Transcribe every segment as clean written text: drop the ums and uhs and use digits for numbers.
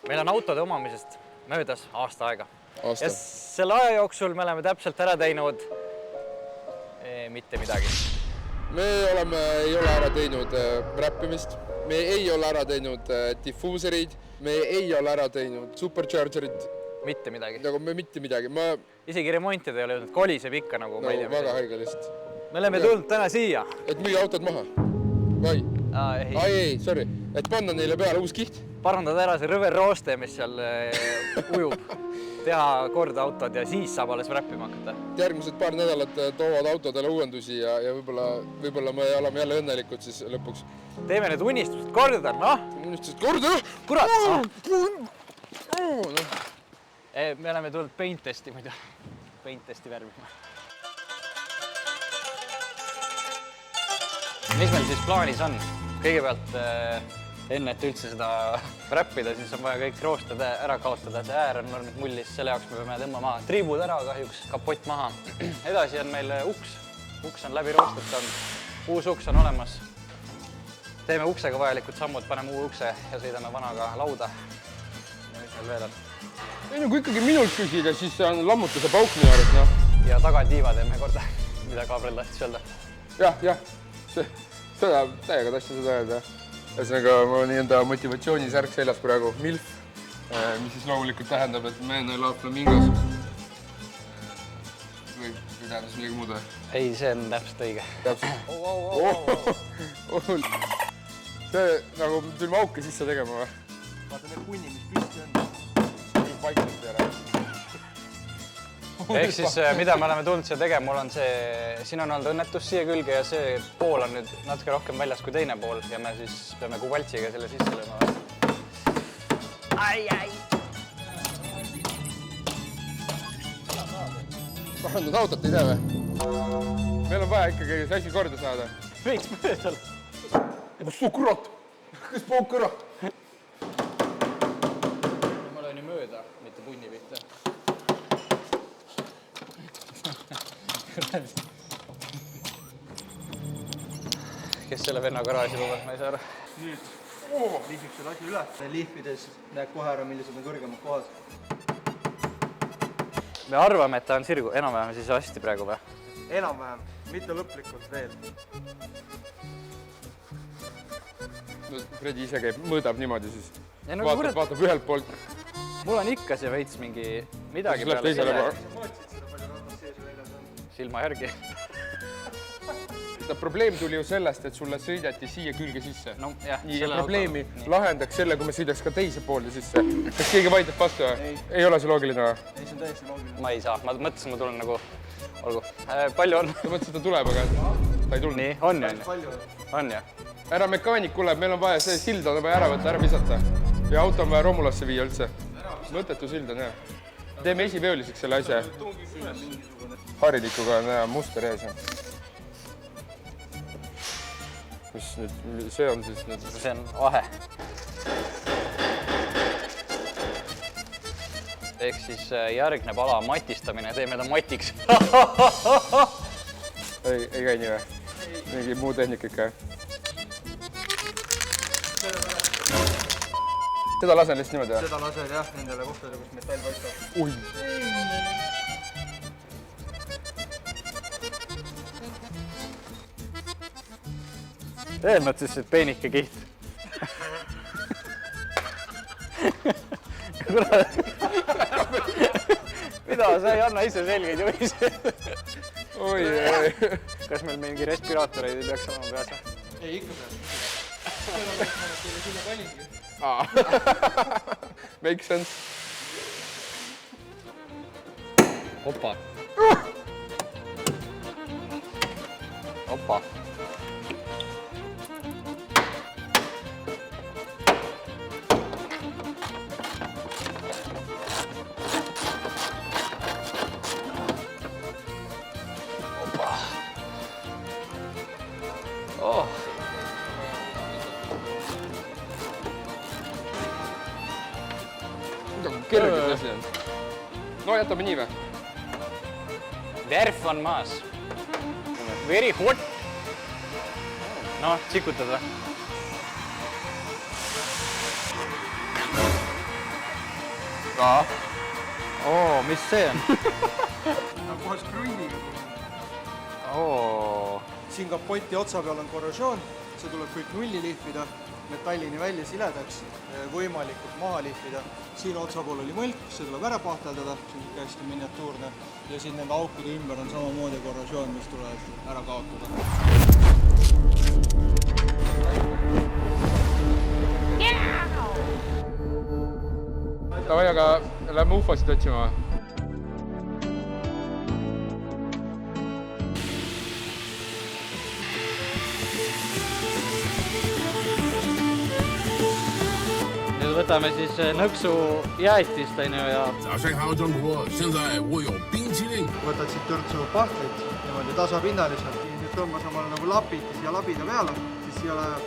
Meil on autode omamisest möödas aasta aega. Ja selle aja jooksul me oleme täpselt ära teinud mitte midagi. Me ei ole ära teinud räppimist, me ei ole ära teinud diffuuserid, me ei ole ära teinud superchargerid. Mitte midagi. Nagu me mitte midagi. Isegi remontida ei ole jõudnud, koliseb ikka nagu ma ei tea. Väga haige lihtsalt. Me oleme tulnud täna siia. Et müüa autod maha. Vai? Ei, sorry. Et panna neile peale uus kiht. Parandada ära see rõver rooste, mis seal ujub. Teha korda autod ja siis saab alles räppima hakata. Järgmised paar nädalat toovad autodele uuendusi ja võib-olla me oleme jälle õnnelikud siis lõpuks. Teeme need unistused korda, noh! Unistused korda! Kurat! Me oleme tulnud paint testi muidu. Paint testi värvima. Mis meil siis plaanis on? Kõigepealt enne, et üldse seda räppida, siis on vaja kõik roosted ära kaotada. See äär on normid mullis, selle jaoks me peame tõmba maha. Triibud ära kahjuks, kapott maha. Edasi on meil uks. Uks on läbi roostetatud. Uus uks on olemas. Teeme uksega vajalikud sammud, paneme uue ukse ja sõidame vanaga lauda. Ja mis meil veel on? Ei, kui ikkagi minult küsida, siis see on lammutuse pauk minu arust, noh. Ja tagatiiva teeme korda, mida Gabriel tahtis öelda. Jah. Seda täiega tahtsin seda öelda. Ühesõnaga, mul on enda motivatsioonisärk seljas praegu MILF, mis siis loomulikult tähendab, et me ei laab flamingos. Või tähendas midagi muuda? Ei, see on täpselt õige. Täpselt. See nagu tulme auke sisse tegema või? Vaata need punni, mis püsti on. Vaikselt ära. Ehk siis, mida me oleme tulnud siia tegema, mul on see, siin on olnud õnnetus siia külge ja see pool on nüüd natuke rohkem väljas kui teine pool ja me siis peame kuvaltsiga selle sisse lööma. Ai! Parandad autot ei tea või? Meil on vaja ikkagi see asi korda saada. Miks möödal? Kus su kurat? Kes pauk ära? Ma löön ju mööda, mitte punni pihta. Kes selle venna garaaži lubas, ma ei saa aru. Nüüd liisiks selle asi üles. Liifides näeb kohe ära, millised on kõrgemad kohad. Me arvame, et ta on sirgu. Enam-vähem siis hästi praegu või? Enam-vähem. Mitte lõplikult veel. Fredi ise käib, mõõdab niimoodi siis. Vaatab ühelt poolt. Mul on ikka see veits mingi midagi peale selle. Silma järgi. Probleem tuli ju sellest, et sulle sõidati siia külge sisse. No, jah, ja probleemi lahendaks selle, kui me sõidaks ka teise poolde sisse. Kas keegi vaidab vastu? Ei ole see loogiline või? Ei, see on täiesti loogiline. Ma ei saa. Ma mõtlesin, ma tulen nagu... Olgu. Palju on? Ta mõtlesin, et ta tuleb, aga ta ei tulnud. Nii, on ju? On ju? Ära mekaanik tuleb, meil on vaja see sild on vaja ära võtta, ära visata. Ja auto on vaja Romulasse viia üldse. Mõttetu sild on, jah. Teeme esiveoliseks selle asja. Harilikuga on muster ees. Mis nüüd, see on siis nüüd... See on ahe. Ehk siis järgneb ala matistamine, teeme ta matiks. Ei käi nii või? Mingi muu tehnika ikka. Seda lasen lihtsalt niimoodi või? Seda lasen jah, nendele kohtadele, kus metall paistab. Ui! Eelnud siis see peenike kiht. Mida, sa ei anna ise selgeid juhiseid. Oi. Kas meil mingi respiraatoreid ei peaks olema peas? Ei, ikka peab. Sinna paningi. Make sense. Opa. Opa. Oh. Kergelt asi on. No jätame nii või? Värv on maas. Very hot. No, tsikutad või? oo, mis see on? Nagu kohe krunniga. Oo. Siin kapoti otsa peal on korrosioon, see tuleb kõik nulli lihvida, metallini välja siledaks, võimalikult maha lihvida. Siin otsapool oli mõlk, see tuleb ära pahteldada, see on hästi miniatuurne. Ja siin nende aukude ümber on samamoodi korrosioon, mis tuleb ära kaotada. Davai, aga lähme ufosid otsima. Nüüd võtame siis nõksu jäätist, ja... Võtad siit törtsu pahtlit, niimoodi tasapinnaliselt. Nüüd tõmbas omale nagu lapiti siia labida peale, siis siia läheb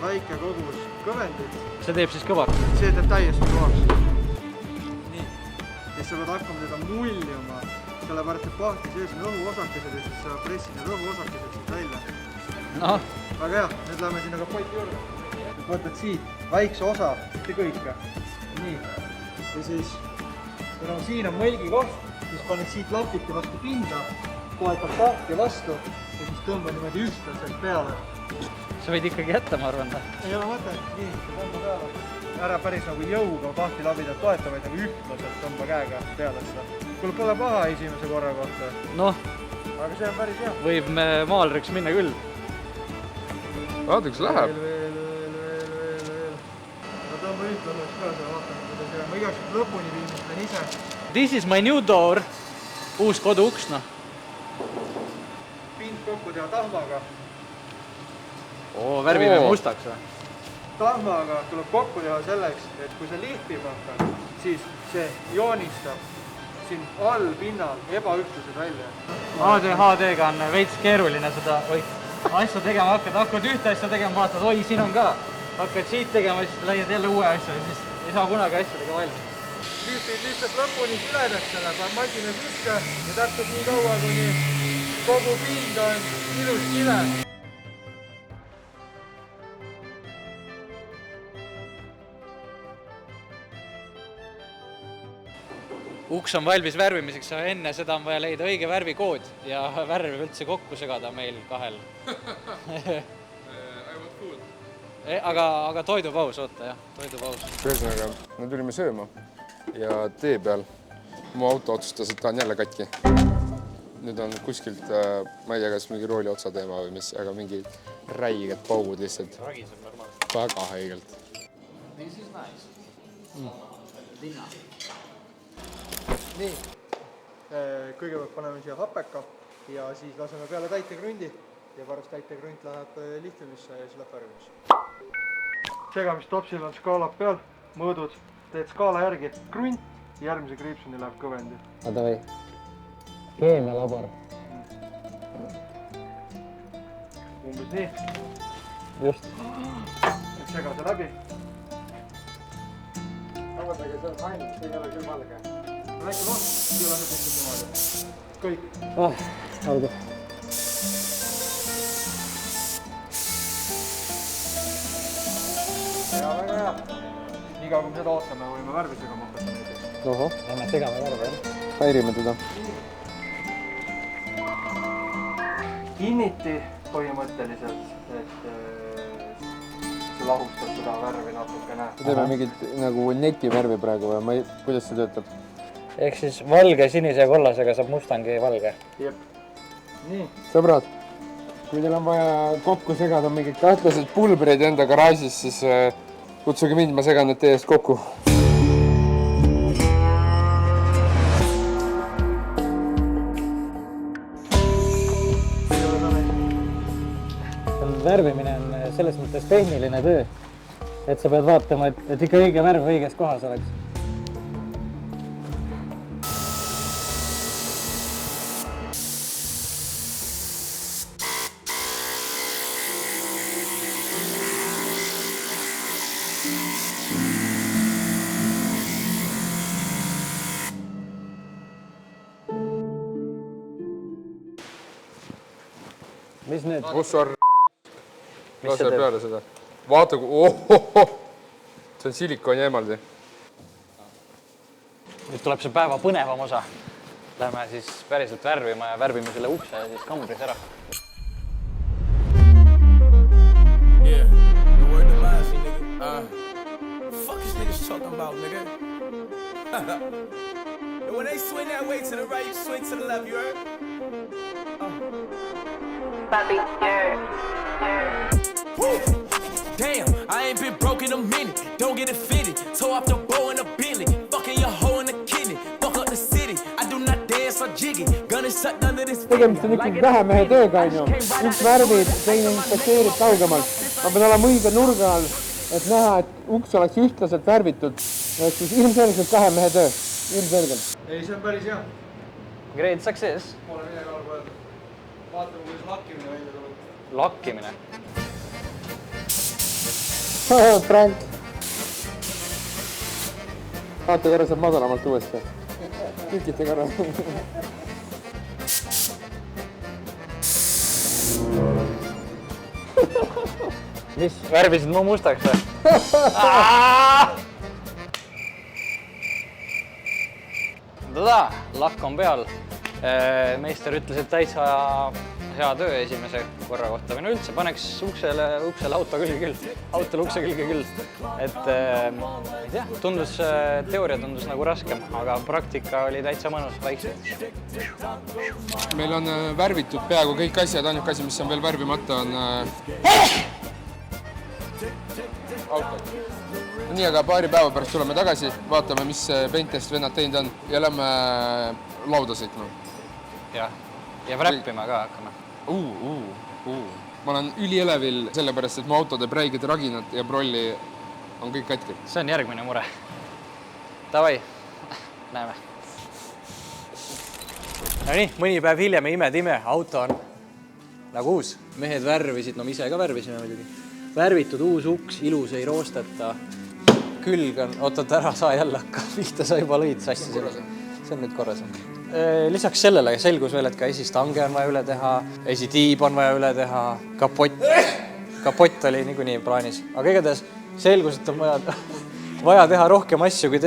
väike kogus kõvendit. See teeb siis kõvaks? See teeb täiesti kõvaks. Nii. Ja sa pead hakkama teda muljuma, sellepärast et pahti sees on õhuosakesed ja siis sa pressid need õhuosakesed siit välja. No. Väga hea, nüüd läheme sinna kapoti juurde. Võtad siit väikse osa, mitte kõike. Nii. Ja siis, kuna siin on mõlgi koht, siis paned siit lapiti vastu pinda, toetab pahti vastu ja siis tõmba niimoodi ühtlaselt peale. Sa võid ikkagi jätta, ma arvan. Ei ole mõte, nii, see tõmba peale. Ära päris nagu jõuga pahti labidat toeta, vaid nagu ühtlaselt tõmba käega peale seda. Kuule, pole paha esimese korra kohta. Noh. Aga see on päris hea. Võib maalriks minna küll. Vaata, kus läheb. Veel. Ma tõmba ühtlaseks ka seda vaatama, kuidas hea. Ma igaks lõpuni viimistlen ise. This is my new door. Uus koduuks, noh. Pind kokku teha tahmaga. Oo, värvime mustaks või? Tahmaga tuleb kokku teha selleks, et kui see lihvib hakkab, siis see joonistab siin all pinnal ebaühtlused välja. ADHD-ga on veits keeruline seda asja tegema hakkad ühte asja tegema, vaatad, oi, siin on ka. Hakkad siit tegema, siis leiad jälle uue asja ja siis ei saa kunagi asjadega valmis. Lihvid lihtsalt lõpuni süledaks selle, paned masina sisse ja täpselt nii kaua, kuni kogu pind on ilus kile. Uks on valmis värvimiseks, enne seda on vaja leida õige värvikood ja värvi üldse kokku segada meil kahel. Aga toidupaus, oota jah, toidupaus. Ühesõnaga, me tulime sööma ja tee peal mu auto otsustas, et ta on jälle katki. Nüüd on kuskilt, ma ei tea, kas mingi rooli otsa teema või mis, aga mingi räiged paugud lihtsalt. Ragiseb normaalselt. Väga haigelt. This is nice. Linna. Nii, kõigepealt paneme siia hapeka ja siis laseme peale täitekrundi ja pärast täitekrunt läheb lihvimisse ja siis läheb värvimisse. Segamistopsil on skaalad peal, mõõdud, teed skaala järgi krunt, järgmise kriipsuni läheb kõvendi. Davai. Keemialabor. Umbes nii. Just. Nüüd sega see läbi. Avaldage, see on ainult, see ei ole küll valge. Väike loht, siia laseb üldse niimoodi. Kõik. Olgu. Ja väga hea. Iga kui me seda ootame, võime värvi segama hakata näiteks. Oho, lähme segame värvi, jah? Häirime teda. Kinniti põhimõtteliselt, et see lahustab seda värvi natukene. Teeme mingit nagu netivärvi praegu või kuidas see töötab? Ehk siis valge, sinise ja kollasega saab mustangi valge. Jep. Nii. Sõbrad, kui teil on vaja kokku segada mingid kahtlased pulbreid enda garaažis, siis kutsuge mind, ma segan need teie eest kokku. Värvimine on selles mõttes tehniline töö, et sa pead vaatama, et ikka õige värv õiges kohas oleks. Mis need? Lase peale seda. Vaata, see on silikooni eemaldi. nüüd tuleb see päeva põnevam osa. Lähme siis päriselt värvima ja värvime selle ukse ja siis kambris ära. Yeah, the word to lies, nigga. Fuck is niggas talking about, nigga? And when they swing that way to the right, you swing to the left, you heard? Papi, Woo! Damn, I ain't been broke in a minute. Don't get it fitted. Toe off the bow in a Bentley. Fucking your hoe in the kidney. Fuck up the city. I do not dance or jiggy. Gun is shut under this. Tegemist on ikkagi vähe mehe tööga, on ju. Üks värvid, teine inspekteerib kaugemalt. Ma pean olema õige nurga all, et näha, et uks oleks ühtlaselt värvitud. Ja siis ilmselgelt vähe mehe töö. Ilmselgelt. Ei, see on päris hea. Great success. Pole midagi halba öelda. Vaatame, kuidas lakkimine välja tuleb. Lakkimine. Prank. Vaata korra saab madalamalt uuesti. Kükite korra. Mis? Värvisid mu mustaks või? Tada, lakk on peal. Meister ütles, et täitsa hea töö esimese korra kohta. Või no üldse paneks uksele auto külge küll. Autole ukse külge küll. Et ei tea, teooria tundus nagu raskem, aga praktika oli täitsa mõnus vaikselt. Meil on värvitud peaaegu kõik asjad, ainuke asi, mis on veel värvimata, on autod. Nii, aga paari päeva pärast tuleme tagasi, vaatame, mis Pentest vennad teinud on ja lähme lauda sõitma. Ja räppima ka hakkame. Ma olen ülielevil sellepärast, et mu auto teeb räiged raginad ja prolli on kõik katki. See on järgmine mure. Davai, näeme. No nii, mõni päev hiljem ime, auto on nagu uus. Mehed värvisid, no me ise ka värvisime muidugi. Värvitud uus uks, ilus ei roosteta. Külg on, oot ära saa jälle hakka, pihta sa juba lõid sassi. See on nüüd korras. Lisaks sellele selgus veel, et ka esistange on vaja üle teha, esitiib on vaja üle teha, kapott oli niikuinii plaanis. Aga igatahes selgus, et on vaja teha rohkem asju, kui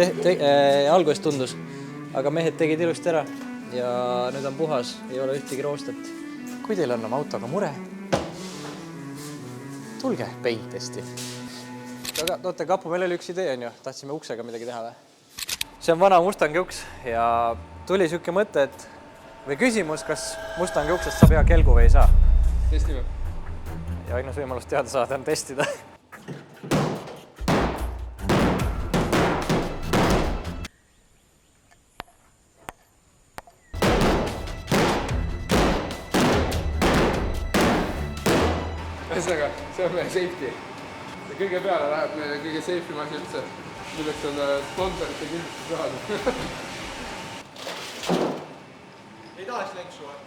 alguses tundus. Aga mehed tegid ilusti ära ja nüüd on puhas, ei ole ühtegi roostet. Kui teil on oma autoga mure, tulge Pentesti. Aga oota, Kapu, meil oli üks idee, on ju, tahtsime uksega midagi teha või? See on vana Mustangi uks ja tuli siuke mõte, või küsimus, kas Mustangi uksest saab hea kelgu või ei saa. Testime. Ja ainus võimalus teada saada on testida. Ühesõnaga, see on meie safety. Ja kõige peale läheb meie kõige safety asi üldse, milleks on sponsorite kindlustusrahad. Ei tahaks lenksu või?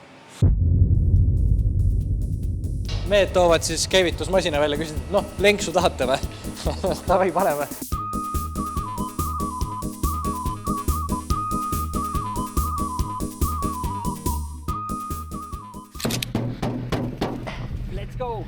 Mehed toovad siis käivitusmasina välja, küsid, noh, lenksu tahate või? Tavai paneme. Let's go!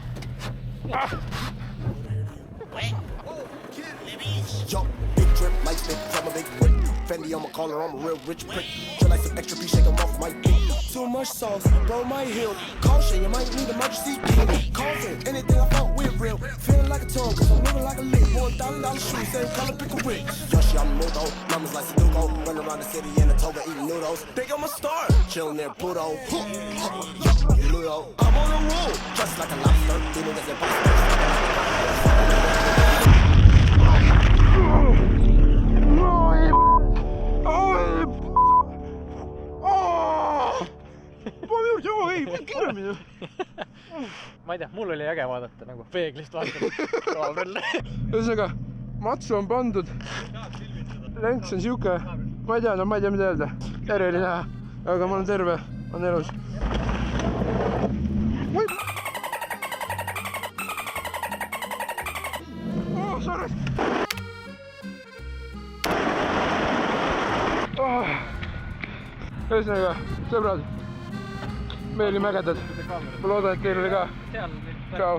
Yo, big drip, light stick, I'm a big brick. Fendi on my collar, I'm a real rich prick. Feel like some extra piece, shake 'em off my dick. Too much sauce, blow my heel. Caution, you might need emergency kit. Coffin, anything I fuck with real. Feeling like a tongue, cause I'm living like a lick. $1,000 shoes, same color, pick a rich. Yoshi, I'm Mudo, numbers like Sudoku. Run around the city in a toga, eating noodles. Think I'm a star, chillin' near Pluto. Ludo, I'm on the road, just like a lobster. Feeling as a Ma ei tea, mul oli äge vaadata nagu peeglist vaadata. Ühesõnaga, matsu on pandud. Lenks on siuke, ma ei tea, mida öelda. Terve oli näha, aga ma olen terve, on elus. Sorry. Ühesõnaga, sõbrad, me olime ägedad. Ma loodan, et teil oli ka. Ciao.